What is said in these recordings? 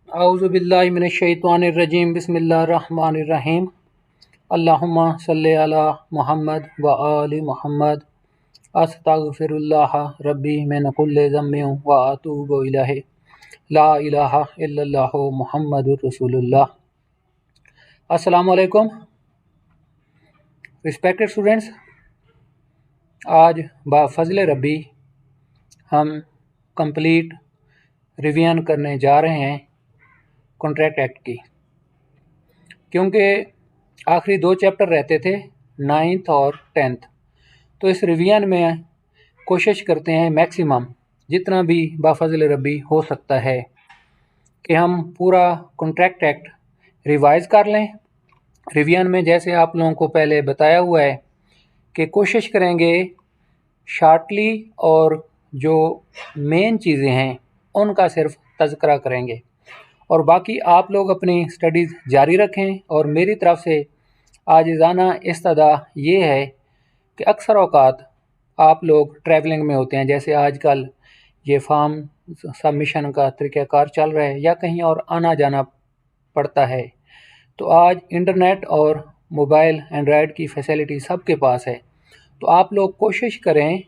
औज़ुबिल्लाहि मिनश्शैतानिर्रजीम बिस्मिल्लाहिर्रहमानिर्रहीम अल्लाहुम्मा सल्लि अला मुहम्मद व आलि मुहम्मद अस्तगफिरुल्लाह रब्बी मिन कुल्लि ज़म्बिन व अतूबु इलैहि ला इलाहा इल्लल्लाहु मुहम्मदुर रसूलुल्लाह। अस्सलामु अलैकुम रिस्पेक्टेड स्टूडेंट्स, आज बाफज़ल रब्बी हम कंप्लीट रिवीजन करने जा रहे हैं कॉन्ट्रैक्ट एक्ट की, क्योंकि आखिरी 2 चैप्टर रहते थे 9th और 10th। तो इस रिवीजन में कोशिश करते हैं मैक्सिमम जितना भी बाफज़ल रब्बी हो सकता है कि हम पूरा कॉन्ट्रैक्ट एक्ट रिवाइज़ कर लें। रिवीजन में जैसे आप लोगों को पहले बताया हुआ है कि कोशिश करेंगे शार्टली और जो मेन चीज़ें हैं उनका सिर्फ तज़किरा करेंगे और बाकी आप लोग अपनी स्टडीज़ जारी रखें। और मेरी तरफ से आजिज़ाना इस्तदा ये है कि अक्सर औक़ात आप लोग ट्रैवलिंग में होते हैं, जैसे आजकल ये फॉर्म सबमिशन का तरीक़ाकार चल रहा है या कहीं और आना जाना पड़ता है, तो आज इंटरनेट और मोबाइल एंड्रॉयड की फैसिलिटी सबके पास है। तो आप लोग कोशिश करें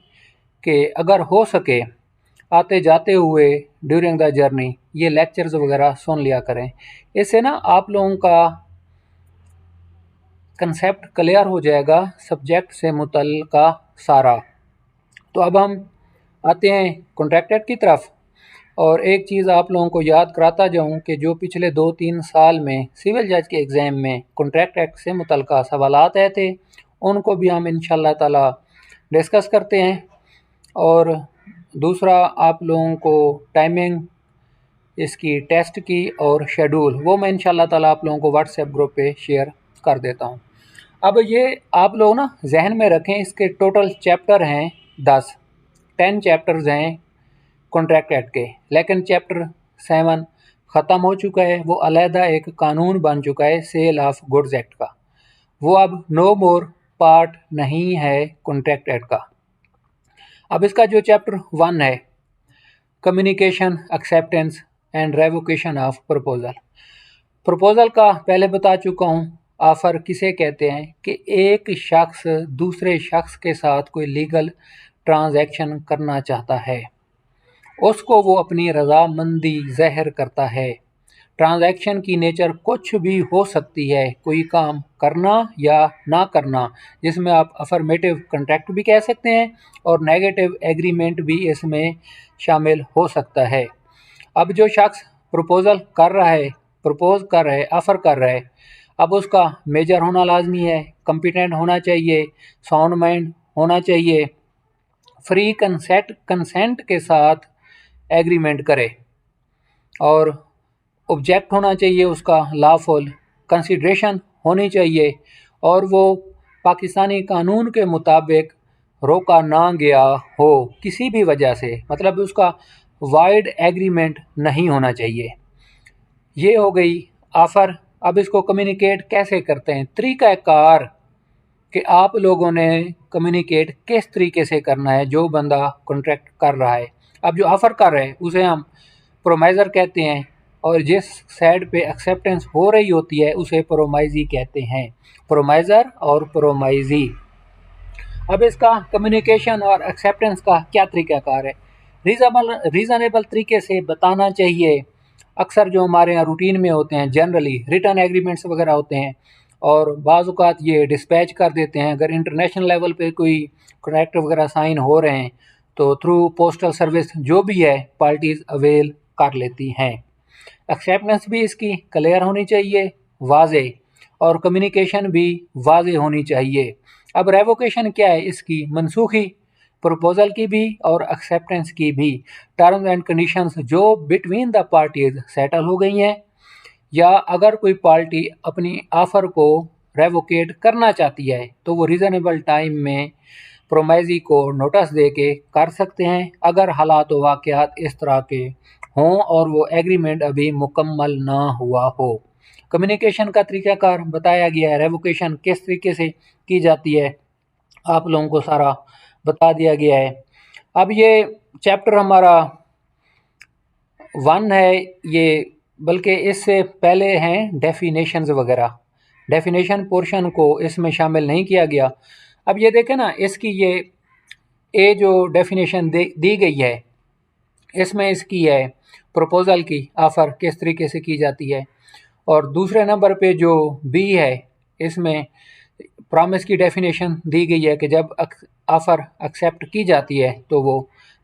कि अगर हो सके आते जाते हुए ड्यूरिंग द जर्नी ये लेक्चर्स वगैरह सुन लिया करें। इससे ना आप लोगों का कंसेप्ट क्लियर हो जाएगा सब्जेक्ट से मुतल्लिका सारा। तो अब हम आते हैं कॉन्ट्रैक्ट एक्ट की तरफ। और एक चीज़ आप लोगों को याद कराता जाऊं कि जो पिछले 2-3 साल में सिविल जज के एग्ज़ाम में कॉन्ट्रैक्ट एक्ट से मुतल्लिका सवालात आए थे, उनको भी हम इंशाल्लाह ताला डिस्कस करते हैं। और दूसरा, आप लोगों को टाइमिंग इसकी टेस्ट की और शेड्यूल वो मैं इंशाल्लाह ताला आप लोगों को व्हाट्सएप ग्रुप पे शेयर कर देता हूँ। अब ये आप लोग ना जहन में रखें, इसके टोटल चैप्टर हैं 10 चैप्टर्स हैं कॉन्ट्रैक्ट एक्ट के, लेकिन चैप्टर 7 ख़त्म हो चुका है। वो अलहदा एक कानून बन चुका है सेल ऑफ गुड्स एक्ट का, वो अब नो मोर पार्ट नहीं है कॉन्ट्रैक्ट एक्ट का। अब इसका जो चैप्टर 1 है communication acceptance and revocation of proposal. Proposal का पहले बता चुका हूँ, ऑफ़र किसे कहते हैं कि एक शख्स दूसरे शख्स के साथ कोई लीगल ट्रांजैक्शन करना चाहता है, उसको वो अपनी रज़ामंदी ज़ाहिर करता है। ट्रांजैक्शन की नेचर कुछ भी हो सकती है, कोई काम करना या ना करना, जिसमें आप अफर्मेटिव कॉन्ट्रैक्ट भी कह सकते हैं और नेगेटिव एग्रीमेंट भी इसमें शामिल हो सकता है। अब जो शख्स प्रपोज़ल कर रहा है, प्रपोज़ कर रहा है, ऑफ़र कर रहा है, अब उसका मेजर होना लाजमी है, कॉम्पिटेंट होना चाहिए, साउंड माइंड होना चाहिए, फ्री कंसेंट के साथ एग्रीमेंट करे और ऑब्जेक्ट होना चाहिए उसका लॉफुल, कंसिडरेशन होनी चाहिए और वो पाकिस्तानी कानून के मुताबिक रोका ना गया हो किसी भी वजह से, मतलब उसका वाइड एग्रीमेंट नहीं होना चाहिए। ये हो गई ऑफ़र। अब इसको कम्युनिकेट कैसे करते हैं, तरीक़ाकार कि आप लोगों ने कम्युनिकेट किस तरीके से करना है जो बंदा कॉन्ट्रैक्ट कर रहा है। अब जो ऑफ़र कर रहा है उसे हम प्रोमाइज़र कहते हैं और जिस साइड पे एक्सेप्टेंस हो रही होती है उसे प्रोमाइज़ी कहते हैं, प्रोमाइज़र और प्रोमाइज़ी। अब इसका कम्युनिकेशन और एक्सेप्टेंस का क्या तरीक़ाकार है, रीज़नेबल तरीके से बताना चाहिए। अक्सर जो हमारे यहाँ रूटीन में होते हैं जनरली रिटर्न एग्रीमेंट्स वगैरह होते हैं और बाज़ औक़ात ये डिस्पैच कर देते हैं। अगर इंटरनेशनल लेवल पे कोई कॉन्ट्रैक्ट वगैरह साइन हो रहे हैं तो थ्रू पोस्टल सर्विस जो भी है पार्टीज़ अवेल कर लेती हैं। एक्सेप्टेंस भी इसकी क्लियर होनी चाहिए, वाज़े, और कम्युनिकेशन भी वाज़े होनी चाहिए। अब रेवोकेशन क्या है, इसकी मनसूखी, प्रपोज़ल की भी और एक्सेप्टेंस की भी। टर्म्स एंड कंडीशंस जो बिटवीन द पार्टीज़ सेटल हो गई हैं, या अगर कोई पार्टी अपनी ऑफ़र को रेवोकेट करना चाहती है तो वो रीज़नेबल टाइम में प्रोमाइज़ी को नोटिस दे के कर सकते हैं, अगर हालात व वाक़यात इस तरह के हों और वो एग्रीमेंट अभी मुकम्मल ना हुआ हो। कम्युनिकेशन का तरीक़ाकार बताया गया है, रेवोकेशन किस तरीके से की जाती है आप लोगों को सारा बता दिया गया है। अब ये चैप्टर हमारा 1 है, ये बल्कि इससे पहले हैं डेफिनेशंस वगैरह। डेफिनेशन पोर्शन को इसमें शामिल नहीं किया गया। अब ये देखें ना, इसकी ये जो डेफिनेशन दी गई है, इसमें इसकी है प्रपोज़ल की, ऑफ़र किस तरीके से की जाती है। और दूसरे नंबर पे जो बी है, इसमें प्रॉमिस की डेफिनेशन दी गई है कि जब ऑफ़र एक्सेप्ट की जाती है तो वो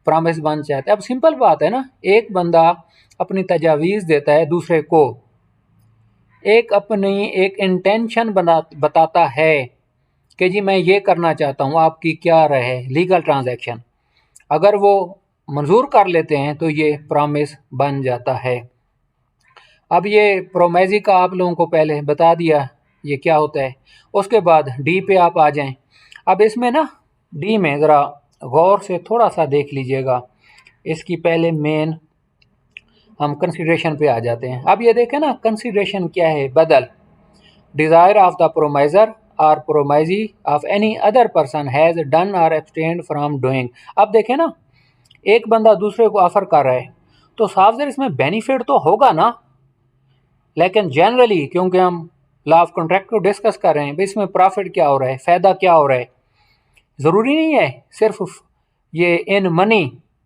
प्रॉमिस बन जाता है। अब सिंपल बात है ना, एक बंदा अपनी तजावीज़ देता है दूसरे को, एक इंटेंशन बताता है कि जी मैं ये करना चाहता हूँ, आपकी क्या राय है, लीगल ट्रांजैक्शन। अगर वो मंजूर कर लेते हैं तो ये प्रॉमिस बन जाता है। अब ये प्रोमेजी का आप लोगों को पहले बता दिया ये क्या होता है। उसके बाद डी पे आप आ जाएं। अब इसमें ना डी में ज़रा गौर से थोड़ा सा देख लीजिएगा। इसकी पहले मेन हम कंसिडरेशन पे आ जाते हैं। अब ये देखें ना, कंसिडरेशन क्या है, बदल। Desire of the promisor or promisee of any other person has done or abstained from doing. अब देखें ना, एक बंदा दूसरे को ऑफ़र कर रहा है तो साफ ज़र इसमें बेनिफिट तो होगा ना, लेकिन जनरली क्योंकि हम लॉ ऑफ कॉन्ट्रैक्ट को डिस्कस कर रहे हैं, भाई इसमें प्रॉफिट क्या हो रहा है, फ़ायदा क्या हो रहा है। ज़रूरी नहीं है सिर्फ ये इन मनी,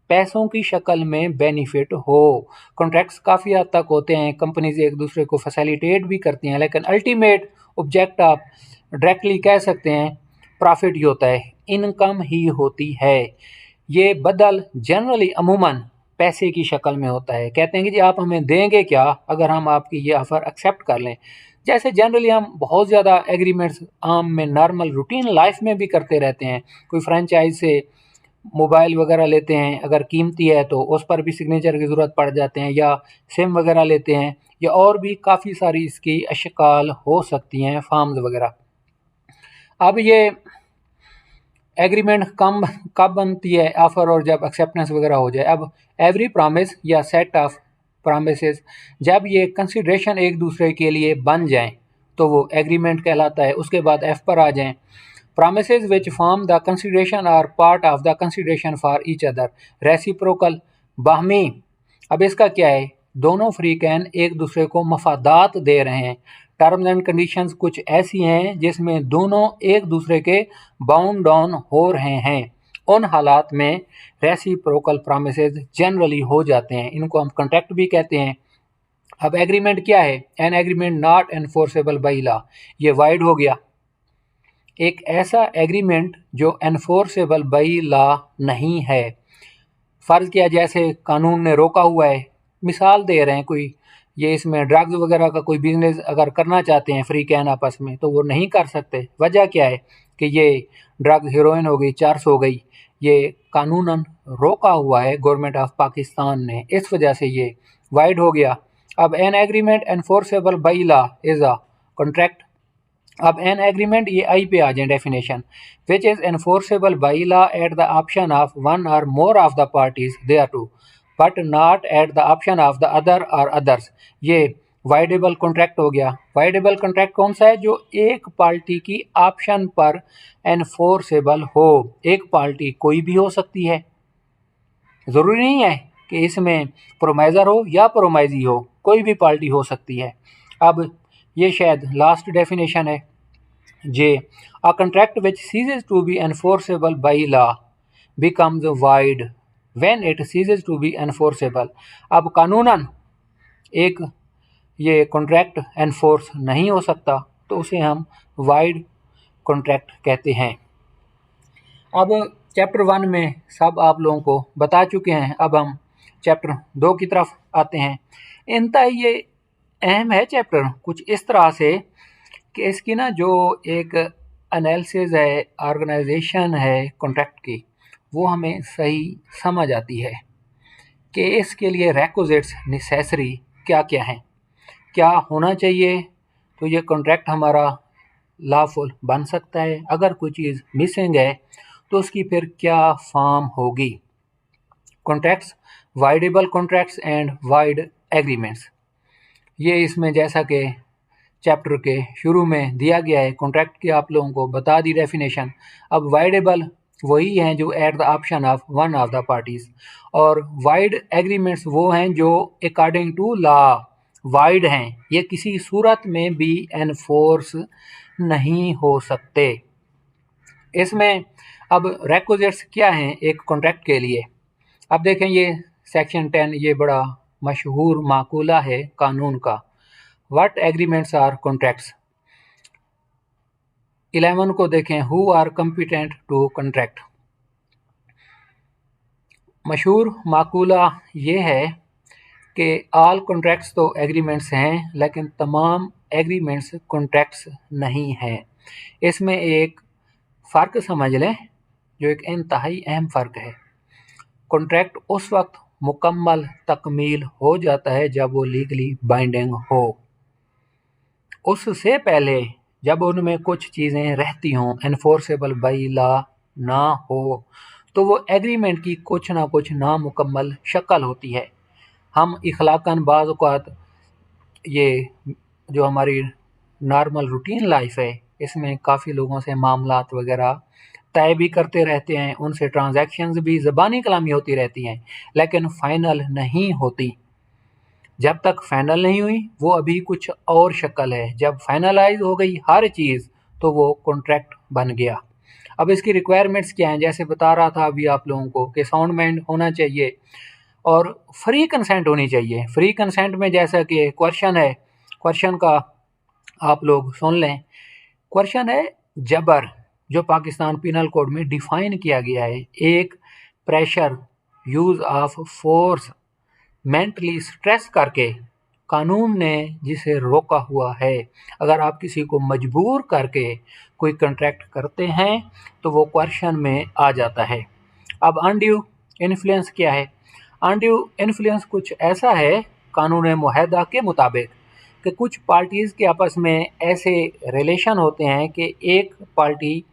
पैसों की शक्ल में बेनिफिट हो। कॉन्ट्रैक्ट्स काफ़ी हद तक होते हैं, कंपनीज एक दूसरे को फैसिलिटेट भी करती हैं, लेकिन अल्टीमेट ऑब्जेक्ट आप डायरेक्टली कह सकते हैं प्रॉफिट ही होता है, इनकम ही होती है। ये बदल जनरली अमूमन पैसे की शक्ल में होता है। कहते हैं कि जी आप हमें देंगे क्या अगर हम आपकी ये ऑफ़र एक्सेप्ट कर लें। जैसे जनरली हम बहुत ज़्यादा एग्रीमेंट्स आम में नॉर्मल रूटीन लाइफ में भी करते रहते हैं। कोई फ्रेंचाइज से मोबाइल वगैरह लेते हैं, अगर कीमती है तो उस पर भी सिग्नेचर की ज़रूरत पड़ जाते हैं, या सिम वगैरह लेते हैं, या और भी काफ़ी सारी इसकी अशकाल हो सकती हैं, फार्म्स वगैरह। अब ये एग्रीमेंट कब बनती है ऑफ़र, और जब एक्सेप्टेंस वगैरह हो जाए। अब एवरी प्रॉमिस या सेट ऑफ प्रॉमिसेस, जब ये कंसिडरेशन एक दूसरे के लिए बन जाएं तो वो एग्रीमेंट कहलाता है। उसके बाद एफ पर आ जाएं। Promises which form the consideration are part of the consideration for each other. Reciprocal, बाहमी। अब इसका क्या है, दोनों फ्रीकैन एक दूसरे को मफादात दे रहे हैं। टर्म्स एंड कंडीशंस कुछ ऐसी हैं जिसमें दोनों एक दूसरे के बाउंड डाउन हो रहे हैं। उन हालात में रेसिप्रोकल प्रॉमिसेस जनरली हो जाते हैं, इनको हम कॉन्ट्रैक्ट भी कहते हैं। अब एग्रीमेंट क्या है, an agreement not enforceable by law, ये वाइड हो गया। एक ऐसा एग्रीमेंट जो एनफोर्सेबल बाई लॉ नहीं है। फ़र्ज़ किया जैसे कानून ने रोका हुआ है, मिसाल दे रहे हैं, कोई ये इसमें ड्रग्स वगैरह का कोई बिज़नेस अगर करना चाहते हैं फ्री कैन आपस में, तो वो नहीं कर सकते। वजह क्या है कि ये ड्रग हीरोइन हो गई, चर्स हो गई, ये कानूनन रोका हुआ है गवर्नमेंट ऑफ पाकिस्तान ने, इस वजह से ये वाइड हो गया। अब an agreement enforceable by law is a contract. अब एन एग्रीमेंट, ये आई पे आ जाए definition, which is enforceable by law at the option of one or more of the parties thereto, but not at the option of the other or others. ये voidable contract हो गया। Voidable contract कौन सा है, जो एक party की option पर एनफोर्सेबल हो। एक पार्टी कोई भी हो सकती है, ज़रूरी नहीं है कि इसमें प्रोमाइज़र हो या प्रोमाइजी हो, कोई भी पार्टी हो सकती है। अब ये शायद लास्ट डेफिनेशन है, j a contract which ceases to be enforceable by law becomes void when it ceases to be enforceable. अब कानूनन एक ये कॉन्ट्रैक्ट एनफोर्स नहीं हो सकता तो उसे हम वाइड कॉन्ट्रैक्ट कहते हैं। अब चैप्टर 1 में सब आप लोगों को बता चुके हैं। अब हम चैप्टर 2 की तरफ आते हैं। इनता ये अहम है चैप्टर कुछ इस तरह से कि इसकी ना जो एक एनालिसिस है, ऑर्गेनाइजेशन है कॉन्ट्रैक्ट की, वो हमें सही समझ आती है कि इसके लिए रेक्विजिट्स नेसेसरी क्या क्या हैं, क्या होना चाहिए तो ये कॉन्ट्रैक्ट हमारा लॉफुल बन सकता है। अगर कोई चीज़ मिसिंग है तो उसकी फिर क्या फॉर्म होगी। Contracts, voidable contracts and void agreements, ये इसमें जैसा कि चैप्टर के शुरू में दिया गया है, कॉन्ट्रैक्ट की आप लोगों को बता दी डेफिनेशन। अब वाइडेबल वही हैं जो eight the option of one of the parties, और वाइड एग्रीमेंट्स वो हैं जो अकॉर्डिंग टू लॉ वाइड हैं, ये किसी सूरत में भी एनफोर्स नहीं हो सकते। इसमें अब रेक्विजिट्स क्या हैं एक कॉन्ट्रैक्ट के लिए। अब देखें ये सेक्शन 10, ये बड़ा मशहूर माकूला है कानून का। What agreements are contracts. 11 को देखें, who are competent to contract. मशहूर माकूला ये है कि ऑल कॉन्ट्रैक्ट्स तो एग्रीमेंट्स हैं, लेकिन तमाम एग्रीमेंट्स कॉन्ट्रैक्ट्स नहीं हैं। इसमें एक फ़र्क समझ लें जो एक इंतहाई अहम फ़र्क है। कॉन्ट्रैक्ट उस वक्त मुकम्मल तकमील हो जाता है जब वो लीगली बाइंडिंग हो। उससे पहले जब उनमें कुछ चीज़ें रहती हों, एनफोर्सेबल बाई लॉ ना हो, तो वो एग्रीमेंट की कुछ ना कुछ नामुकम्मल शक्ल होती है। हम इखलाकन बाज़ औक़ात ये जो हमारी नॉर्मल रूटीन लाइफ है, इसमें काफ़ी लोगों से मामलात वगैरह तय भी करते रहते हैं, उनसे ट्रांजैक्शंस भी ज़बानी कलामी होती रहती हैं, लेकिन फ़ाइनल नहीं होती। जब तक फ़ाइनल नहीं हुई वो अभी कुछ और शक्ल है, जब फाइनलाइज हो गई हर चीज़ तो वो कॉन्ट्रैक्ट बन गया। अब इसकी रिक्वायरमेंट्स क्या हैं, जैसे बता रहा था अभी आप लोगों को कि साउंड माइंड होना चाहिए और फ्री कंसेंट होनी चाहिए। फ्री कंसेंट में जैसा कि क्वेश्चन है, क्वेश्चन का आप लोग सुन लें। क्वेश्चन है जबर, जो पाकिस्तान पिनल कोड में डिफ़ाइन किया गया है, एक pressure, use of force, mentally stress करके कानून ने जिसे रोका हुआ है। अगर आप किसी को मजबूर करके कोई कॉन्ट्रैक्ट करते हैं तो वो क्वेश्चन में आ जाता है। अब अनड्यू इन्फ्लुएंस क्या है। अनड्यू इन्फ्लुएंस कुछ ऐसा है कानून मुआहदा के मुताबिक कि कुछ पार्टीज़ के आपस में ऐसे रिलेशन होते हैं कि एक पार्टी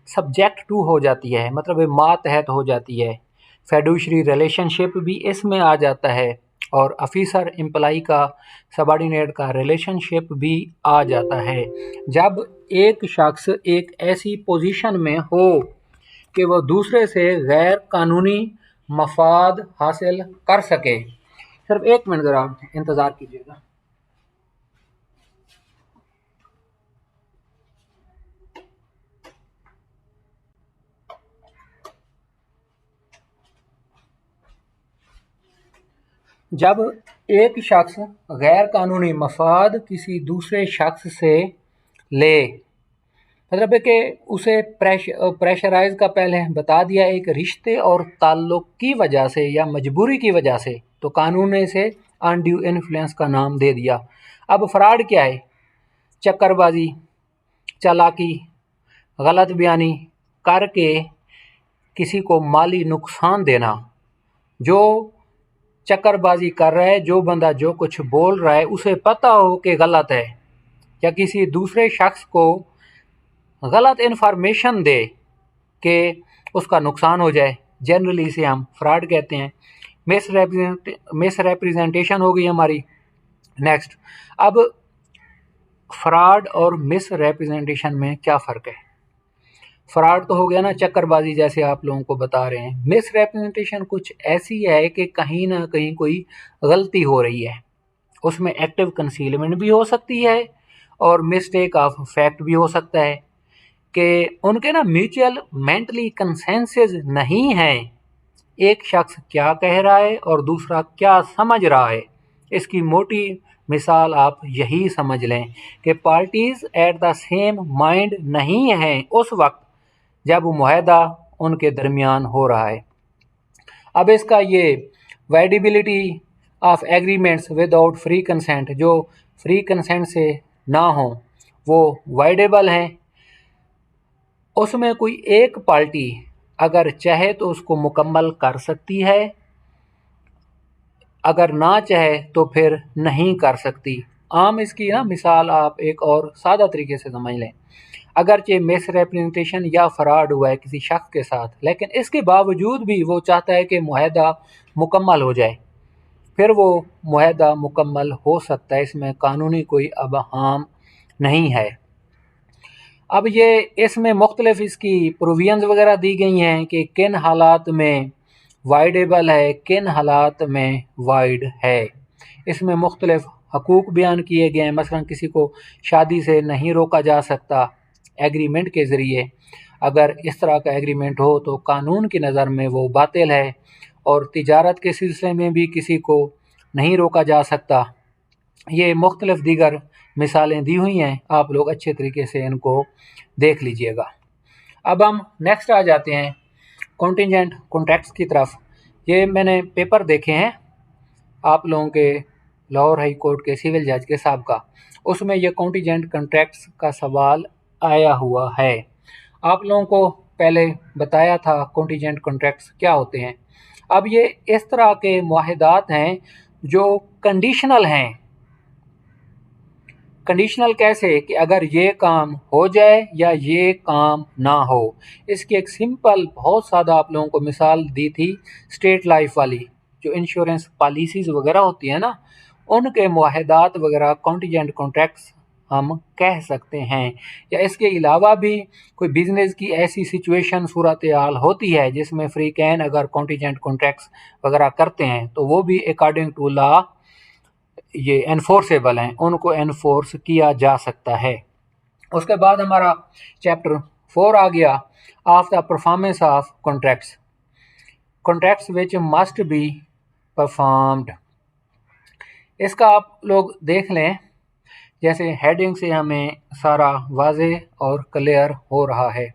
सब्जेक्ट टू हो जाती है, मतलब मातहत हो जाती है। फेडुशरी रिलेशनशिप भी इसमें आ जाता है और ऑफिसर एम्प्लाई का सबॉर्डिनेट का रिलेशनशिप भी आ जाता है। जब एक शख्स एक ऐसी पोजीशन में हो कि वह दूसरे से गैर कानूनी मफाद हासिल कर सके। सिर्फ एक मिनट ज़रा इंतज़ार कीजिएगा। जब एक शख्स गैर कानूनी मफाद किसी दूसरे शख्स से ले, मतलब है कि उसे प्रेशराइज का पहले बता दिया एक रिश्ते और ताल्लुक़ की वजह से या मजबूरी की वजह से, तो कानून ने इसे अनड्यू इन्फ्लुएंस का नाम दे दिया। अब फ्रॉड क्या है, चक्करबाजी, चालाकी, गलत बयानी करके किसी को माली नुकसान देना। जो चक्करबाजी कर रहा है, जो बंदा जो कुछ बोल रहा है उसे पता हो कि गलत है, या किसी दूसरे शख्स को गलत इन्फॉर्मेशन दे कि उसका नुकसान हो जाए, जनरली इसे हम फ्रॉड कहते हैं। मिस रिप्रेजेंटेशन हो गई हमारी। नेक्स्ट, अब फ्रॉड और मिस रिप्रेजेंटेशन में क्या फ़र्क है। फ्रॉड तो हो गया ना, चक्करबाजी जैसे आप लोगों को बता रहे हैं। मिस रिप्रेजेंटेशन कुछ ऐसी है कि कहीं ना कहीं कोई गलती हो रही है, उसमें एक्टिव कंसीलमेंट भी हो सकती है और मिस्टेक ऑफ फैक्ट भी हो सकता है कि उनके ना म्यूचुअल मेंटली कंसेंसस नहीं हैं। एक शख्स क्या कह रहा है और दूसरा क्या समझ रहा है। इसकी मोटी मिसाल आप यही समझ लें कि parties at the same mind नहीं हैं उस वक्त जब मुआहदा उनके दरमियान हो रहा है। अब इसका ये voidability of agreements without free consent, जो फ्री कंसेंट से ना हो वो वाइडेबल हैं। उसमें कोई एक पार्टी अगर चाहे तो उसको मुकम्मल कर सकती है, अगर ना चाहे तो फिर नहीं कर सकती। आम इसकी ना मिसाल आप एक और सादा तरीके से समझ लें। अगरचे मिस रिप्रेजेंटेशन या फ्रॉड हुआ है किसी शख्स के साथ, लेकिन इसके बावजूद भी वो चाहता है कि मुआहदा मुकम्मल हो जाए, फिर वो मुआहदा मुकम्मल हो सकता है। इसमें कानूनी कोई अबहाम नहीं है। अब ये इसमें मुख्तलिफ इसकी प्रोविजंस वगैरह दी गई हैं कि किन हालात में वाइडेबल है, किन हालात में वाइड है। इसमें मुख्तलिफ हकूक़ बयान किए गए हैं, मसलन किसी को शादी से नहीं रोका जा सकता एग्रीमेंट के ज़रिए। अगर इस तरह का एग्रीमेंट हो तो कानून की नज़र में वो बातिल है। और तिजारत के सिलसिले में भी किसी को नहीं रोका जा सकता। ये मुख्तलिफ़ दीगर मिसालें दी हुई हैं, आप लोग अच्छे तरीके से इनको देख लीजिएगा। अब हम नेक्स्ट आ जाते हैं कॉन्टिजेंट कॉन्ट्रैक्ट्स की तरफ। ये मैंने पेपर देखे हैं आप लोगों के लाहौर हाई कोर्ट के सिविल जज के साहब का, उसमें यह कॉन्टिजेंट कॉन्ट्रैक्ट्स का सवाल आया हुआ है। आप लोगों को पहले बताया था कॉन्टिजेंट कॉन्ट्रैक्ट्स क्या होते हैं। अब ये इस तरह के मुआहदात हैं जो कंडीशनल हैं। कंडीशनल कैसे कि अगर ये काम हो जाए या ये काम ना हो। इसकी एक सिंपल बहुत सादा आप लोगों को मिसाल दी थी स्टेट लाइफ वाली, जो इंश्योरेंस पॉलिसीज़ वगैरह होती है ना, उनके मुआहदात वगैरह कॉन्टिजेंट कॉन्ट्रैक्ट्स हम कह सकते हैं। या इसके अलावा भी कोई बिज़नेस की ऐसी सिचुएशन सूरत हाल होती है जिसमें फ्री कैन अगर कॉन्टिजेंट कॉन्ट्रैक्ट्स वगैरह करते हैं तो वो भी अकॉर्डिंग टू लॉ ये एनफोर्सेबल हैं, उनको एनफोर्स किया जा सकता है। उसके बाद हमारा चैप्टर 4 आ गया, of the performance of contracts. Contracts which must be performed. इसका आप लोग देख लें, जैसे हेडिंग से हमें सारा वाज़े और क्लियर हो रहा है।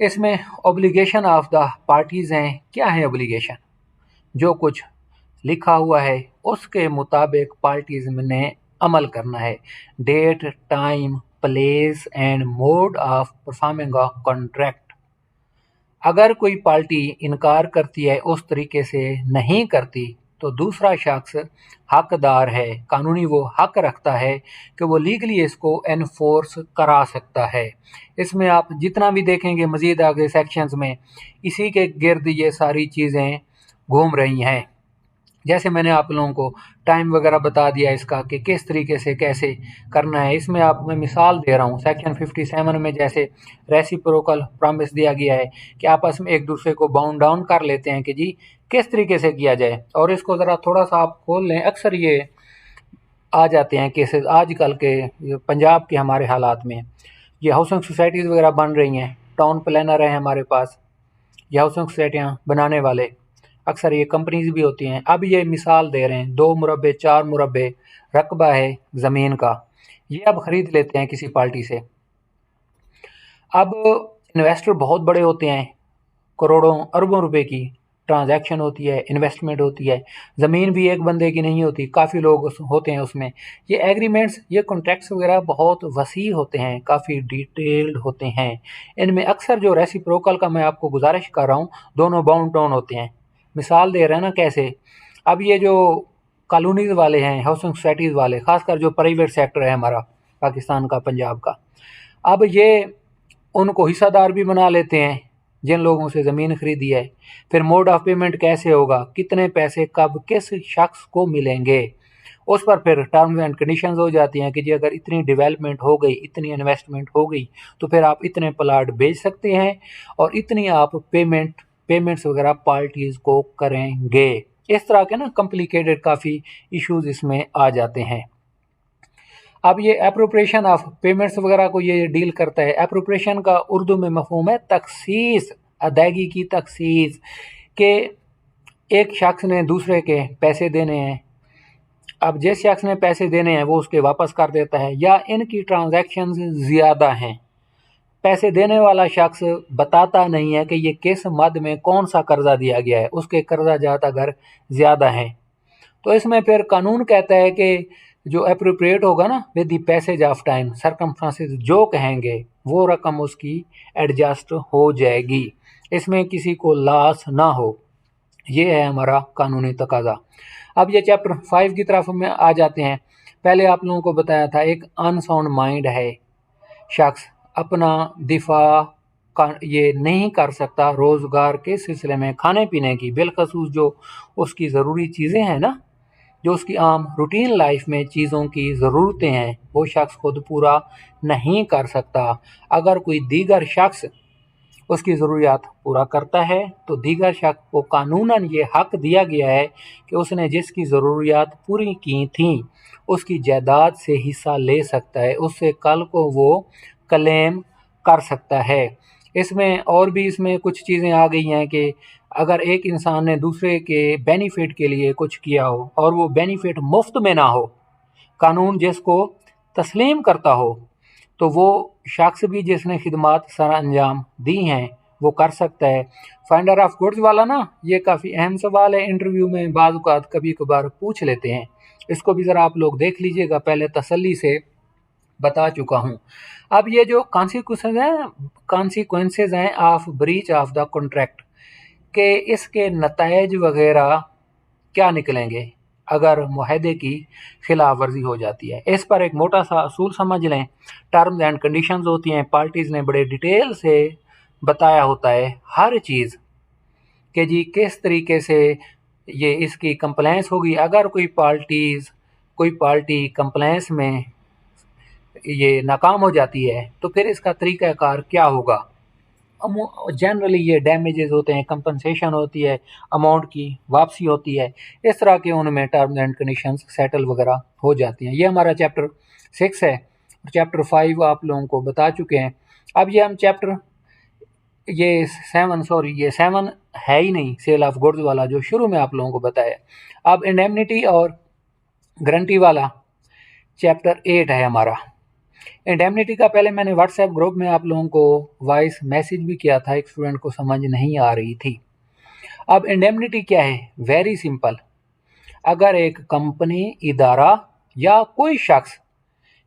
इसमें ऑब्लिगेशन ऑफ द पार्टीज़ हैं। क्या है ऑब्लिगेशन? जो कुछ लिखा हुआ है उसके मुताबिक पार्टीज़ ने अमल करना है। Date, time, place and mode of performing a contract. अगर कोई पार्टी इनकार करती है, उस तरीके से नहीं करती, तो दूसरा शख्स हकदार है, कानूनी वो हक रखता है कि वो लीगली इसको एनफोर्स करा सकता है। इसमें आप जितना भी देखेंगे मज़ीद आगे सेक्शंस में, इसी के गिर्द ये सारी चीज़ें घूम रही हैं। जैसे मैंने आप लोगों को टाइम वगैरह बता दिया इसका कि किस तरीके से कैसे करना है। इसमें आप मैं मिसाल दे रहा हूँ, सेक्शन 57 में जैसे रेसिप्रोकल प्रॉमिस दिया गया है कि आपस में एक दूसरे को बाउंड डाउन कर लेते हैं कि जी किस तरीके से किया जाए। और इसको ज़रा थोड़ा सा आप खोल लें, अक्सर ये आ जाते हैं केसेस आजकल के पंजाब के हमारे हालात में। ये हाउसिंग सोसाइटीज़ वगैरह बन रही हैं, टाउन प्लानर हैं हमारे पास, ये हाउसिंग सोसाइटियाँ बनाने वाले, अक्सर ये कंपनीज भी होती हैं। अब ये मिसाल दे रहे हैं 2 मुरब्बे 4 मुरब्बे रकबा है ज़मीन का, ये अब ख़रीद लेते हैं किसी पार्टी से। अब इन्वेस्टर बहुत बड़े होते हैं, करोड़ों अरबों रुपए की ट्रांजैक्शन होती है, इन्वेस्टमेंट होती है। ज़मीन भी एक बंदे की नहीं होती, काफ़ी लोग होते हैं उसमें। ये एग्रीमेंट्स, ये कॉन्ट्रैक्ट्स वगैरह बहुत वसी होते हैं, काफ़ी डिटेल्ड होते हैं। इनमें अक्सर जो रेसिप्रोकल का मैं आपको गुजारिश कर रहा हूँ, दोनों बाउंड डाउन होते हैं। मिसाल दे रहे हैं ना कैसे। अब ये जो कॉलोनीज़ वाले हैं, हाउसिंग सोसाइटीज़ वाले, ख़ासकर जो प्राइवेट सेक्टर है हमारा पाकिस्तान का, पंजाब का, अब ये उनको हिस्सादार भी बना लेते हैं जिन लोगों से ज़मीन ख़रीदी है। फिर मोड ऑफ पेमेंट कैसे होगा, कितने पैसे कब किस शख्स को मिलेंगे, उस पर फिर टर्म्स एंड कंडीशंस हो जाती हैं कि जी अगर इतनी डेवलपमेंट हो गई, इतनी इन्वेस्टमेंट हो गई, तो फिर आप इतने प्लाट बेच सकते हैं और इतनी आप पेमेंट्स वगैरह पार्टीज़ को करेंगे। इस तरह के ना कॉम्प्लिकेटेड काफ़ी इश्यूज़ इसमें आ जाते हैं। अब ये एप्रोप्रिएशन ऑफ पेमेंट्स वगैरह को ये डील करता है। एप्रोप्रिएशन का उर्दू में मफहूम है तखसीस, अदायगी की तखसीस, के एक शख्स ने दूसरे के पैसे देने हैं। अब जिस शख्स ने पैसे देने हैं वो उसके वापस कर देता है, या इनकी ट्रांजैक्शंस ज़्यादा हैं, पैसे देने वाला शख्स बताता नहीं है कि ये किस मद में कौन सा कर्जा दिया गया है, उसके कर्जा जात अगर ज़्यादा हैं, तो इसमें फिर कानून कहता है कि जो अप्रोप्रिएट होगा ना with the passage of time, circumstances जो कहेंगे वो रकम उसकी एडजस्ट हो जाएगी, इसमें किसी को लॉस ना हो। ये है हमारा कानूनी तकाजा। अब ये चैप्टर 5 की तरफ में आ जाते हैं। पहले आप लोगों को बताया था एक अनसाउंड माइंड है शख्स, अपना दिफा ये नहीं कर सकता रोज़गार के सिलसिले में, खाने पीने की बिलखसूस जो उसकी ज़रूरी चीज़ें हैं ना, जो उसकी आम रूटीन लाइफ में चीज़ों की ज़रूरतें हैं, वो शख्स खुद पूरा नहीं कर सकता। अगर कोई दीगर शख्स उसकी ज़रूरियात पूरा करता है तो दीगर शख्स को कानूनन ये हक दिया गया है कि उसने जिसकी ज़रूरियात पूरी की थीं उसकी जायदाद से हिस्सा ले सकता है, उससे कल को वो क्लेम कर सकता है। इसमें और भी इसमें कुछ चीज़ें आ गई हैं कि अगर एक इंसान ने दूसरे के बेनिफिट के लिए कुछ किया हो और वो बेनिफिट मुफ्त में ना हो, कानून जिसको तस्लीम करता हो, तो वो शख्स भी जिसने खिदमात सर अंजाम दी हैं वो कर सकता है। फाइंडर ऑफ गुड्स वाला ना ये काफ़ी अहम सवाल है, इंटरव्यू में बाज़ औक़ात कभी कभार पूछ लेते हैं, इसको भी ज़रा आप लोग देख लीजिएगा, पहले तसल्ली से बता चुका हूँ। अब ये जो कॉन्सिक्वेंसेज हैं of breach of the contract के इसके नतायज वगैरह क्या निकलेंगे अगर मुआहदे की खिलाफ वर्जी हो जाती है। इस पर एक मोटा सा असूल समझ लें, टर्म्स एंड कंडीशंस होती हैं, पार्टीज़ ने बड़े डिटेल से बताया होता है हर चीज़ कि जी किस तरीके से ये इसकी कंप्लेंस होगी। अगर कोई पार्टी कंप्लेंस में ये नाकाम हो जाती है तो फिर इसका तरीक़ाकार क्या होगा। जनरली ये डैमेजेस होते हैं, कंपनसेशन होती है, अमाउंट की वापसी होती है, इस तरह के उनमें टर्म्स एंड कंडीशंस सेटल वगैरह हो जाती हैं। ये हमारा चैप्टर 6 है और चैप्टर 5 आप लोगों को बता चुके हैं। अब ये हम चैप्टर ये 7 है ही नहीं, सेल ऑफ गुड्स वाला जो शुरू में आप लोगों को बताया। अब इंडेमनिटी और गारंटी वाला चैप्टर 8 है हमारा। इंडेमनिटी का पहले मैंने व्हाट्सएप ग्रुप में आप लोगों को वॉइस मैसेज भी किया था, एक स्टूडेंट को समझ नहीं आ रही थी। अब इंडेमनिटी क्या है, वेरी सिंपल। अगर एक कंपनी, इदारा या कोई शख्स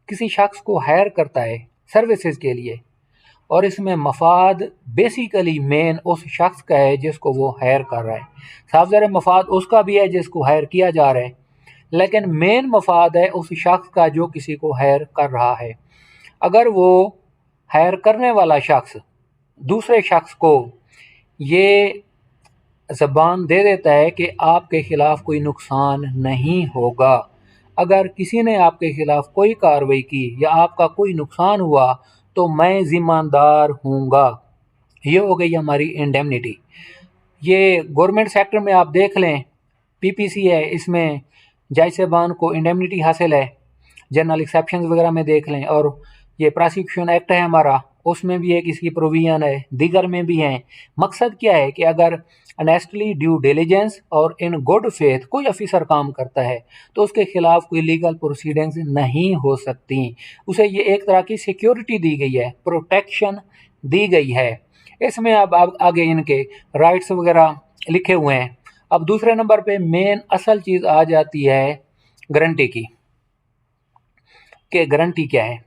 किसी शख्स को हायर करता है सर्विसेज के लिए और इसमें मफाद बेसिकली मेन उस शख्स का है जिसको वो हायर कर रहा है, साफ ज़ाहिर मफाद उसका भी है जिसको हायर किया जा रहा है, लेकिन मेन मफाद है उस शख्स का जो किसी को हायर कर रहा है। अगर वो हायर करने वाला शख्स दूसरे शख्स को ये ज़बान दे देता है कि आपके ख़िलाफ़ कोई नुकसान नहीं होगा, अगर किसी ने आपके ख़िलाफ़ कोई कार्रवाई की या आपका कोई नुकसान हुआ तो मैं ज़िम्मेदार हूँगा, ये हो गई हमारी इंडेमनिटी। ये गवर्नमेंट सेक्टर में आप देख लें, पीपीसी है, इसमें जज साहबान को इंडेमनिटी हासिल है, जनरल एक्सेप्शन वगैरह में देख लें, और ये प्रोसिक्यूशन एक्ट है हमारा, उसमें भी एक इसकी प्रोविजन है, दीगर में भी हैं। मकसद क्या है कि अगर ऑनेस्टली, ड्यू डिलिजेंस और इन गुड फेथ कोई ऑफिसर काम करता है तो उसके खिलाफ कोई लीगल प्रोसीडिंग्स नहीं हो सकती, उसे ये एक तरह की सिक्योरिटी दी गई है, प्रोटेक्शन दी गई है। इसमें अब आगे इनके राइट्स वगैरह लिखे हुए हैं। अब दूसरे नंबर पे मेन असल चीज़ आ जाती है गारंटी की, कि गारंटी क्या है।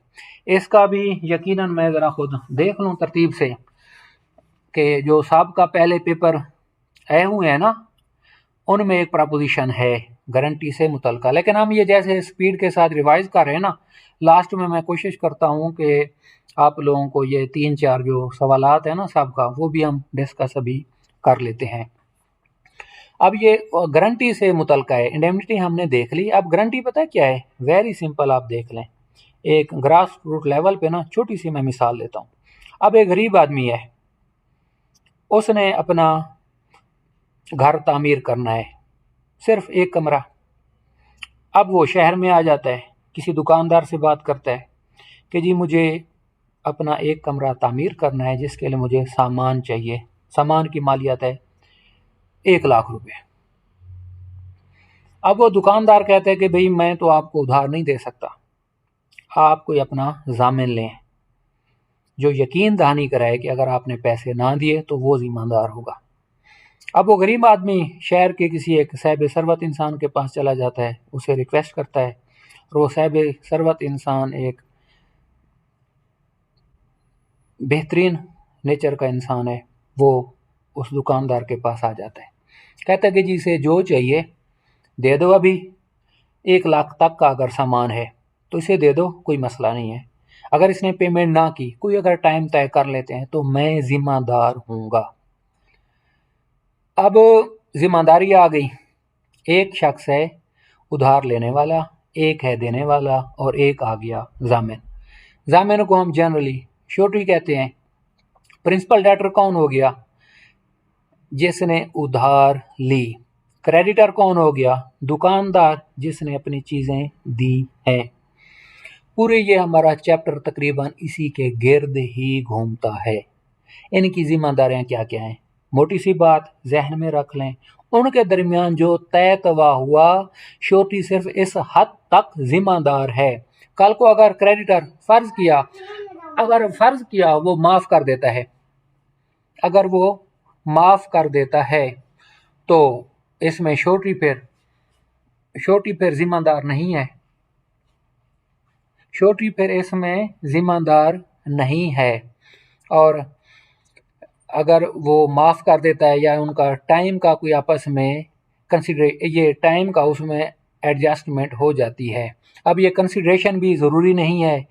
इसका भी यकीनन मैं ज़रा खुद देख लूँ तरतीब से कि जो साहब का पहले पेपर आए हुए हैं ना, उनमें एक प्रपोजिशन है गारंटी से मुतल्लिक़, लेकिन हम ये जैसे स्पीड के साथ रिवाइज़ कर रहे हैं ना, लास्ट में मैं कोशिश करता हूँ कि आप लोगों को ये 3-4 जो सवालात हैं ना साहब का, वो भी हम डिस्कस अभी कर लेते हैं। अब ये गारंटी से मुतल्लिक़ है, इंडेमनिटी हमने देख ली। अब गारंटी पता है क्या है, वेरी सिंपल, आप देख लें एक ग्रास रूट लेवल पे ना, छोटी सी मैं मिसाल देता हूँ। अब एक गरीब आदमी है, उसने अपना घर तामीर करना है, सिर्फ एक कमरा। अब वो शहर में आ जाता है, किसी दुकानदार से बात करता है कि जी मुझे अपना एक कमरा तामीर करना है जिसके लिए मुझे सामान चाहिए, सामान की मालियत है 1 लाख रुपए। अब वो दुकानदार कहता है कि भाई मैं तो आपको उधार नहीं दे सकता, आप कोई अपना ज़ामिन लें जो यकीन दहानी कराए कि अगर आपने पैसे ना दिए तो वो ज़िम्मेदार होगा। अब वो गरीब आदमी शहर के किसी एक साहिब सरवत इंसान के पास चला जाता है, उसे रिक्वेस्ट करता है, और वो साहिब सरवत इंसान एक बेहतरीन नेचर का इंसान है, वो उस दुकानदार के पास आ जाता है, कहता है कि जी इसे जो चाहिए दे दो, अभी 1 लाख तक का अगर सामान है तो इसे दे दो, कोई मसला नहीं है, अगर इसने पेमेंट ना की, कोई अगर टाइम तय कर लेते हैं तो मैं ज़िम्मेदार हूँगा। अब ज़िम्मेदारी आ गई, एक शख्स है उधार लेने वाला, एक है देने वाला, और एक आ गया ज़ामिन। ज़ामिन को हम जनरली श्योरिटी कहते हैं, प्रिंसिपल डेटर कौन हो गया? जिसने उधार ली। क्रेडिटर कौन हो गया? दुकानदार जिसने अपनी चीज़ें दी हैं। पूरे ये हमारा चैप्टर तकरीबन इसी के गिर्द ही घूमता है। इनकी जिम्मेदारियां क्या क्या हैं? मोटी सी बात जहन में रख लें, उनके दरमियान जो तय तवा हुआ, श्योरिटी सिर्फ इस हद तक जिम्मेदार है। कल को अगर क्रेडिटर फर्ज किया वो माफ कर देता है, अगर वो माफ कर देता है तो इसमें श्योरिटी फिर जिम्मेदार नहीं है। श्योरिटी फिर इसमें जिम्मेदार नहीं है। और अगर वो माफ़ कर देता है या उनका टाइम का कोई आपस में ये टाइम का उसमें एडजस्टमेंट हो जाती है। अब ये कंसिडरेशन भी ज़रूरी नहीं है,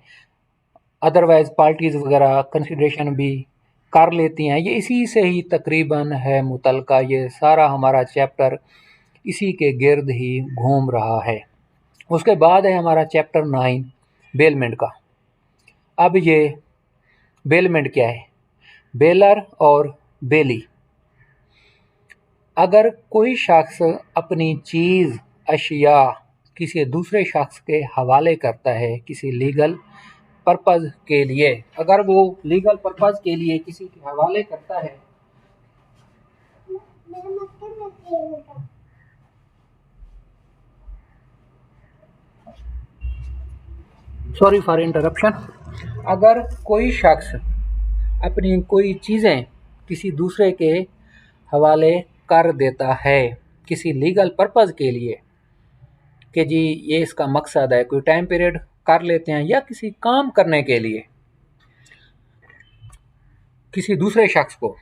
अदरवाइज़ पार्टीज़ वगैरह कंसिडरेशन भी कर लेती हैं। ये इसी से ही तकरीबन है मुतलका, ये सारा हमारा चैप्टर इसी के गिर्द ही घूम रहा है। उसके बाद है हमारा चैप्टर 9 बेलमेंट का। अब ये बेलमेंट क्या है? बेलर और बेली। अगर कोई शख्स अपनी चीज़ अशिया किसी दूसरे शख्स के हवाले करता है किसी लीगल पर्पज़ के लिए, अगर वो लीगल पर्पज़ के लिए किसी के हवाले करता है, सॉरी फॉर इंटरप्शन। अगर कोई शख्स अपनी कोई चीज़ें किसी दूसरे के हवाले कर देता है किसी लीगल पर्पज़ के लिए, कि जी ये इसका मकसद है, कोई टाइम पीरियड कर लेते हैं या किसी काम करने के लिए किसी दूसरे शख्स को,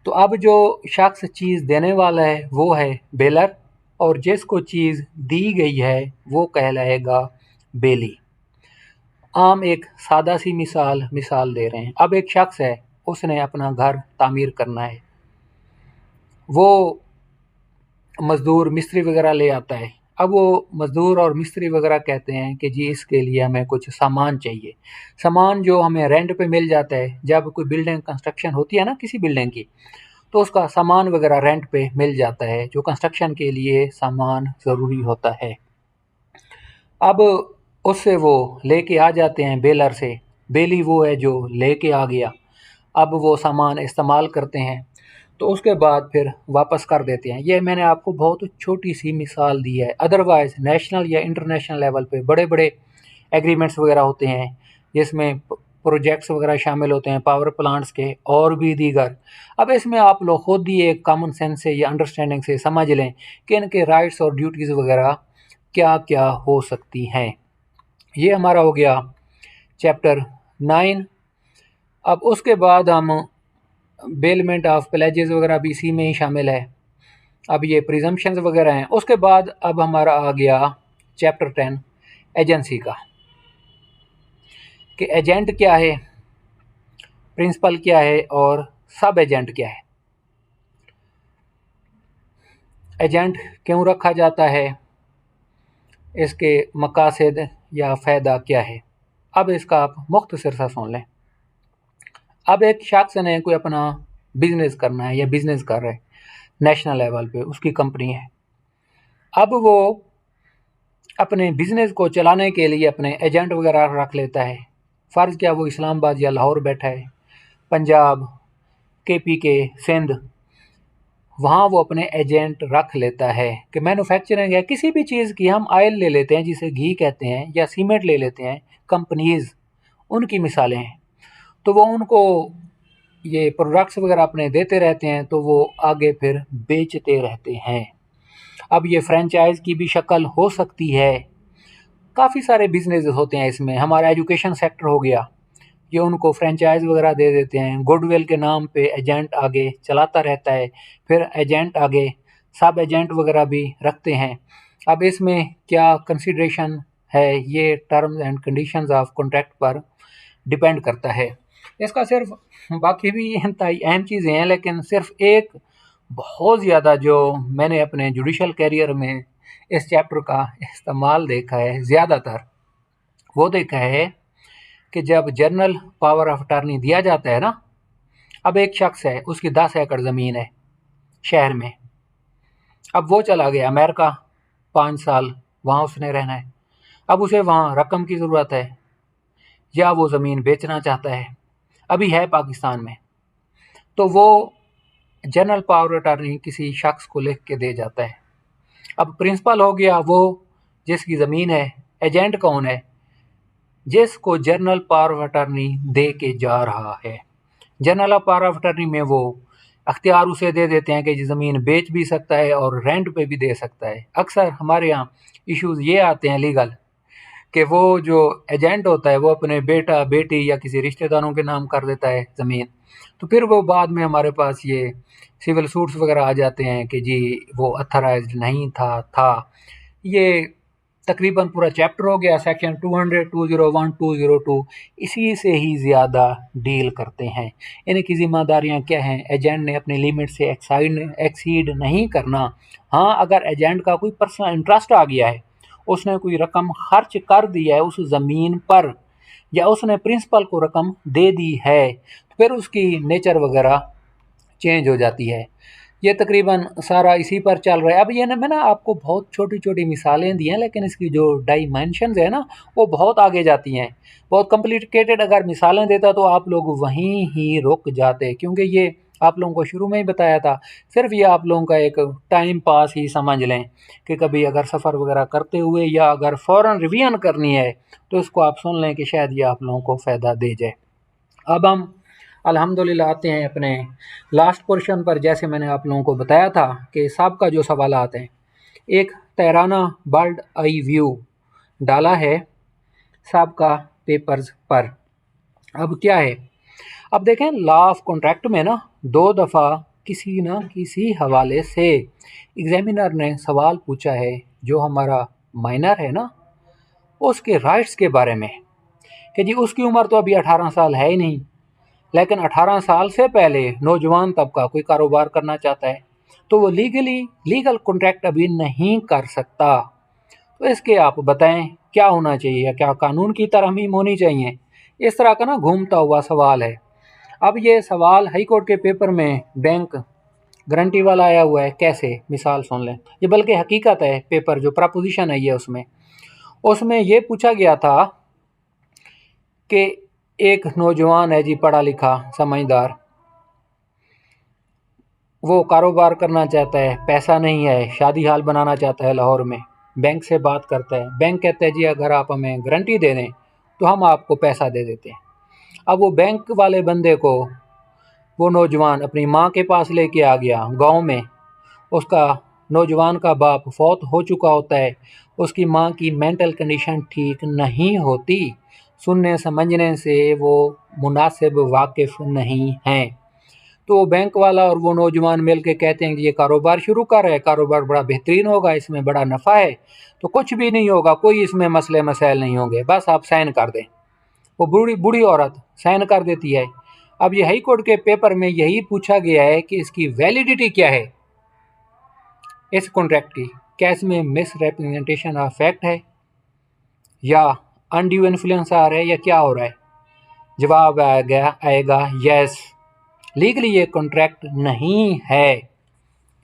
तो अब जो शख्स चीज़ देने वाला है वो है बेलर, और जिसको चीज़ दी गई है वो कहलाएगा बेली। आम एक सादा सी मिसाल दे रहे हैं। अब एक शख्स है, उसने अपना घर तामीर करना है, वो मज़दूर मिस्त्री वगैरह ले आता है। अब वो मज़दूर और मिस्त्री वगैरह कहते हैं कि जी इसके लिए हमें कुछ सामान चाहिए। सामान जो हमें रेंट पे मिल जाता है, जब कोई बिल्डिंग कंस्ट्रक्शन होती है ना किसी बिल्डिंग की, तो उसका सामान वगैरह रेंट पे मिल जाता है, जो कंस्ट्रक्शन के लिए सामान ज़रूरी होता है। अब उससे वो लेके आ जाते हैं बेलर से। बेली वो है जो लेके आ गया, अब वो सामान इस्तेमाल करते हैं, तो उसके बाद फिर वापस कर देते हैं। ये मैंने आपको बहुत छोटी सी मिसाल दी है। अदरवाइज़ नेशनल या इंटरनेशनल लेवल पे बड़े बड़े एग्रीमेंट्स वगैरह होते हैं, जिसमें प्रोजेक्ट्स वगैरह शामिल होते हैं, पावर प्लांट्स के और भी दीगर। अब इसमें आप लोग खुद ही एक कॉमन सेंस से या अंडरस्टैंडिंग से समझ लें कि इनके राइट्स और ड्यूटीज़ वगैरह क्या क्या हो सकती हैं। ये हमारा हो गया चैप्टर 9। अब उसके बाद हम बेलमेंट ऑफ प्लेजेस वगैरह भी इसी में ही शामिल है। अब ये प्रिजम्पशंस वगैरह हैं। उसके बाद अब हमारा आ गया चैप्टर 10 एजेंसी का, कि एजेंट क्या है, प्रिंसिपल क्या है और सब एजेंट क्या है, एजेंट क्यों रखा जाता है, इसके मकासद या फ़ायदा क्या है। अब इसका आप मुख्तसर सा सुन लें। अब एक शख्स ने कोई अपना बिज़नेस करना है या बिज़नेस कर रहा है नेशनल लेवल पे, उसकी कंपनी है। अब वो अपने बिज़नेस को चलाने के लिए अपने एजेंट वगैरह रख लेता है। फ़र्ज़ क्या वो इस्लामाबाद या लाहौर बैठा है, पंजाब, KPK, सिंध, वहाँ वो अपने एजेंट रख लेता है। कि मैन्युफैक्चरिंग है किसी भी चीज़ की, हम ऑयल ले लेते हैं जिसे घी कहते हैं, या सीमेंट ले लेते हैं, कंपनीज़ उनकी मिसालें हैं। तो वो उनको ये प्रोडक्ट्स वगैरह अपने देते रहते हैं, तो वो आगे फिर बेचते रहते हैं। अब ये फ्रेंचाइज़ की भी शक्ल हो सकती है, काफ़ी सारे बिजनेस होते हैं इसमें। हमारा एजुकेशन सेक्टर हो गया, ये उनको फ्रेंचाइज़ वगैरह दे देते हैं, गुडविल के नाम पे एजेंट आगे चलाता रहता है, फिर एजेंट आगे सब एजेंट वगैरह भी रखते हैं। अब इसमें क्या कंसिडरेशन है, ये terms and conditions of contract पर डिपेंड करता है। इसका सिर्फ, बाकी भी इंतहाई अहम चीज़ें हैं, लेकिन सिर्फ एक बहुत ज़्यादा जो मैंने अपने जुडिशल कैरियर में इस चैप्टर का इस्तेमाल देखा है ज़्यादातर, वो देखा है कि जब जनरल पावर ऑफ अटॉर्नी दिया जाता है ना, अब एक शख्स है, उसकी 10 एकड़ ज़मीन है शहर में। अब वो चला गया अमेरिका, 5 साल वहाँ उसने रहना है। अब उसे वहाँ रकम की ज़रूरत है या वो ज़मीन बेचना चाहता है, अभी है पाकिस्तान में, तो वो जनरल पावर अटॉर्नी किसी शख्स को लिख के दे जाता है। अब प्रिंसिपल हो गया वो जिसकी ज़मीन है, एजेंट कौन है? जिसको जनरल पावर ऑफ अटॉर्नी दे के जा रहा है। जनरल पावर ऑफ अटॉर्नी में वो अख्तियार उसे दे देते हैं कि ज़मीन बेच भी सकता है और रेंट पे भी दे सकता है। अक्सर हमारे यहाँ इश्यूज़ ये आते हैं लीगल कि वो जो एजेंट होता है वो अपने बेटा बेटी या किसी रिश्तेदारों के नाम कर देता है ज़मीन, तो फिर वो बाद में हमारे पास ये सिविल सूट्स वगैरह आ जाते हैं कि जी वो अथराइज्ड नहीं था। ये तकरीबन पूरा चैप्टर हो गया, सेक्शन 200, 201, 202 इसी से ही ज़्यादा डील करते हैं। इनकी ज़िम्मेदारियाँ क्या हैं? एजेंट ने अपनी लिमिट से एक्सीड नहीं करना। हाँ, अगर एजेंट का कोई पर्सनल इंटरेस्ट आ गया है, उसने कोई रकम खर्च कर दी है उस ज़मीन पर, या उसने प्रिंसिपल को रकम दे दी है, तो फिर उसकी नेचर वगैरह चेंज हो जाती है। ये तकरीबन सारा इसी पर चल रहा है। अब ये ना मैं आपको बहुत छोटी-छोटी मिसालें दी हैं, लेकिन इसकी जो डायमेंशंस है ना, वो बहुत आगे जाती हैं। बहुत कॉम्प्लिकेटेड अगर मिसालें देता तो आप लोग वहीं ही रुक जाते, क्योंकि ये आप लोगों को शुरू में ही बताया था। सिर्फ़ ये आप लोगों का एक टाइम पास ही समझ लें कि कभी अगर सफ़र वगैरह करते हुए या अगर फ़ौरन रिवीजन करनी है, तो इसको आप सुन लें कि शायद ये आप लोगों को फ़ायदा दे जाए। अब हम अल्हम्दुलिल्लाह आते हैं अपने लास्ट पोर्शन पर। जैसे मैंने आप लोगों को बताया था कि साहब का जो सवालात हैं, एक तैराना बर्ड आई व्यू डाला है साहब का पेपर्स पर। अब क्या है, अब देखें लॉ ऑफ कॉन्ट्रैक्ट में ना 2 दफ़ा किसी ना किसी हवाले से एग्जामिनर ने सवाल पूछा है जो हमारा माइनर है ना, उसके राइट्स के बारे में, कि जी उसकी उम्र तो अभी 18 साल है ही नहीं, लेकिन 18 साल से पहले नौजवान तबका कोई कारोबार करना चाहता है तो वो लीगल कॉन्ट्रैक्ट अभी नहीं कर सकता। तो इसके आप बताएं क्या होना चाहिए, क्या कानून की तरमीम होनी चाहिए? इस तरह का ना घूमता हुआ सवाल है। अब ये सवाल हाई कोर्ट के पेपर में बैंक गारंटी वाला आया हुआ है। कैसे? मिसाल सुन लें, ये बल्कि हकीकत है, पेपर जो प्रपोजिशन है ये उसमें उसमें ये पूछा गया था कि एक नौजवान है जी, पढ़ा लिखा समझदार, वो कारोबार करना चाहता है, पैसा नहीं है, शादी हाल बनाना चाहता है लाहौर में, बैंक से बात करता है। बैंक कहता है जी अगर आप हमें गारंटी दे दें तो हम आपको पैसा दे देते हैं। अब वो बैंक वाले बंदे को वो नौजवान अपनी माँ के पास लेके आ गया गांव में। उसका नौजवान का बाप फौत हो चुका होता है, उसकी माँ की मेंटल कंडीशन ठीक नहीं होती, सुनने समझने से वो मुनासिब वाकिफ़ नहीं हैं। तो वो बैंक वाला और वो नौजवान मिल के कहते हैं कि ये कारोबार शुरू कर है, कारोबार बड़ा बेहतरीन होगा, इसमें बड़ा नफ़ा है, तो कुछ भी नहीं होगा, कोई इसमें मसले मसाइल नहीं होंगे, बस आप साइन कर दें। वो बूढ़ी बूढ़ी औरत साइन कर देती है। अब ये हाई कोर्ट के पेपर में यही पूछा गया है कि इसकी वैलिडिटी क्या है इस कॉन्ट्रैक्ट की। क्या इसमें मिस रिप्रेजेंटेशन ऑफ फैक्ट है या अनड्यू इन्फ्लुएंस आ रहा है या क्या हो रहा है? जवाब आएगा यस, लीगली ये कॉन्ट्रैक्ट नहीं है।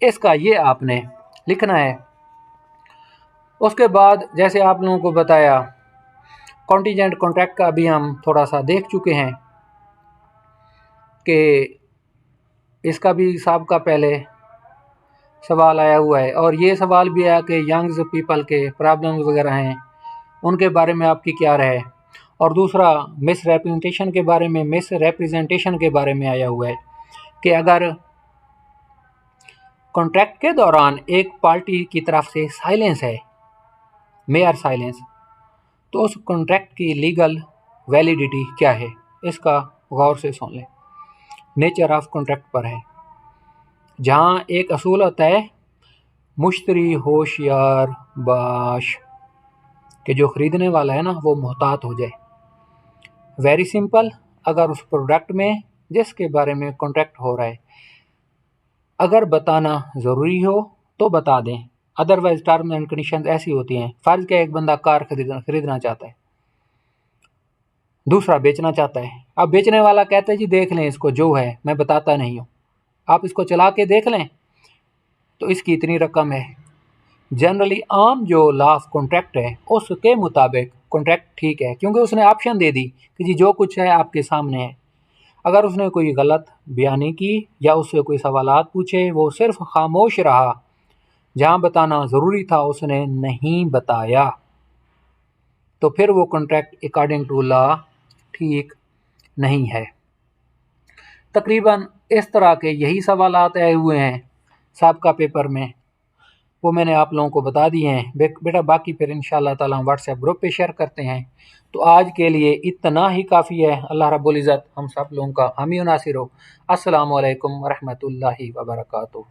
इसका ये आपने लिखना है। उसके बाद जैसे आप लोगों को बताया कॉन्टीजेंट कॉन्ट्रैक्ट का भी हम थोड़ा सा देख चुके हैं कि इसका भी साहब का पहले सवाल आया हुआ है, और ये सवाल भी आया कि यंग्स पीपल के प्रॉब्लम्स वगैरह हैं, उनके बारे में आपकी क्या राय है। और दूसरा मिस रिप्रेजेंटेशन के बारे में आया हुआ है कि अगर कॉन्ट्रैक्ट के दौरान एक पार्टी की तरफ से साइलेंस है, मेयर साइलेंस, तो उस कॉन्ट्रैक्ट की लीगल वैलिडिटी क्या है? इसका गौर से सुन लें। नेचर ऑफ कॉन्ट्रैक्ट पर है, जहाँ एक असूल होता है मुश्तरी होशियार बाश, कि जो ख़रीदने वाला है ना वो मोहतात हो जाए। वेरी सिंपल, अगर उस प्रोडक्ट में जिसके बारे में कॉन्ट्रैक्ट हो रहा है अगर बताना ज़रूरी हो तो बता दें, अदरवाइज टर्म एंड कंडीशन ऐसी होती हैं। फ़र्ज़ क्या, एक बंदा कार खरीदना चाहता है, दूसरा बेचना चाहता है। अब बेचने वाला कहता है जी देख लें इसको, जो है मैं बताता नहीं हूँ, आप इसको चला के देख लें तो इसकी इतनी रकम है। जनरली आम जो लॉ ऑफ कॉन्ट्रैक्ट है उसके मुताबिक कॉन्ट्रैक्ट ठीक है, क्योंकि उसने ऑप्शन दे दी कि जी जो कुछ है आपके सामने है। अगर उसने कोई गलत बयानी की या उससे कोई सवालात पूछे, वो सिर्फ खामोश रहा, जहाँ बताना ज़रूरी था उसने नहीं बताया, तो फिर वो कॉन्ट्रैक्ट अकॉर्डिंग टू लॉ ठीक नहीं है। तकरीबन इस तरह के यही सवालात आए हुए हैं साबका पेपर में, वो मैंने आप लोगों को बता दिए हैं। बेटा बाकी फिर इंशाअल्लाह ताला हम व्हाट्सएप ग्रुप पे शेयर करते हैं। तो आज के लिए इतना ही काफ़ी है। अल्लाह रब्बुल इज़्ज़त हम सब लोगों का हामी और नासिर हो। अस्सलामु अलैकुम व रहमतुल्लाहि व बरकातुहू।